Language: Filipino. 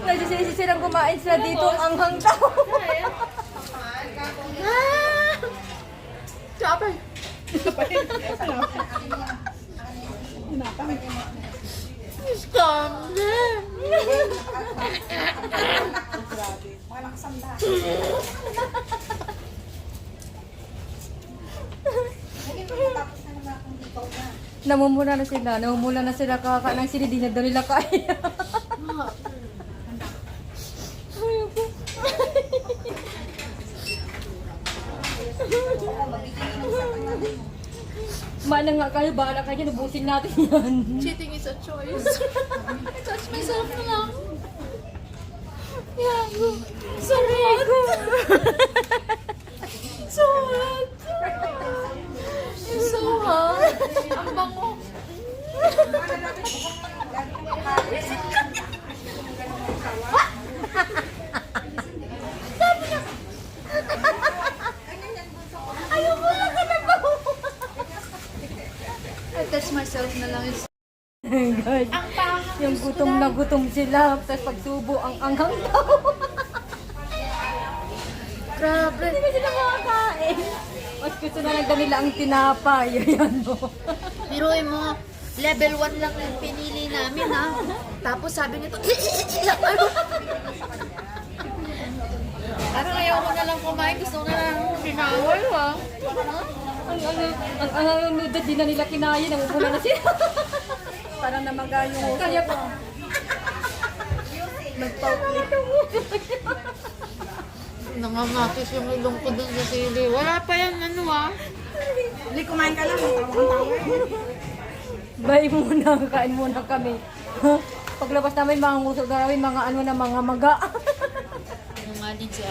Nagsisisi silang kumain sila dito ang anghang tao. Chopper. Scam. Namumula na sila kaka ng sili, di na daw nila kaya. Mana nga kayo, bahala kayo, nubusin natin yan. Cheating is a choice. I touch myself na lang. Yeah. So hot. So hot. It's so hot. Ang bango. Ayoko lang ka na ba? I touch myself na lang. God. Yung gutom na gutom sila, tapos pagsubo ang anghang tao. Grabe. Hindi ba sila makakain? Mas gusto na lang nila ang tinapay. Ayan mo. Biruin mo, level 1 lang yung pinili namin ha. Tapos sabi nito, parang ayaw ko na lang kumain. Gusto ko na lang pinawal ha. Ang noodles, di na nila kinaya, namumula na sila. Parang namaga yung kaya pa. Nagpaulit. Nangangatis yung ilong ko dun sa sili. Wala pa yan ano ha. Hindi, kumain ka lang. Tawag-tawag. Bye muna, kain muna kami. Paglabas namin, mga ngusog na namin, mga ano na mga maga. Ano nga din siya.